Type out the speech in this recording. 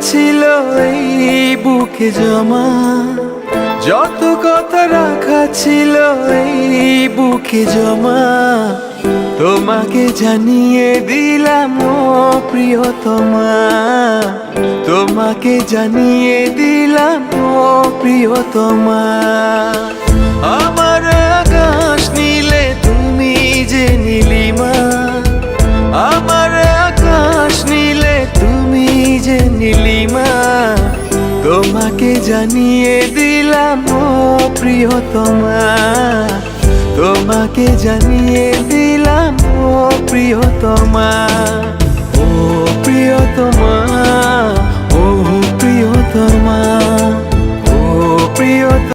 ছিল এই বুকে জমা, যত কথা রাখা ছিল এই বুকে জমা, তোমাকে জানিয়ে দিলাম ও প্রিয়তমা, তোমাকে জানিয়ে দিলাম ও প্রিয়তমা। আমার আকাশ নীলে তুমি যে নীলিমা, আমার আকাশ নীলে তুমি যে নীলিমা, তোমাকে জানিয়ে দিলাম ও প্রিয়তমা, তোমাকে জানিয়ে দিলাম ও প্রিয়তমা, ও প্রিয়তমা, ও প্রিয়তমা, ও প্রিয়তমা।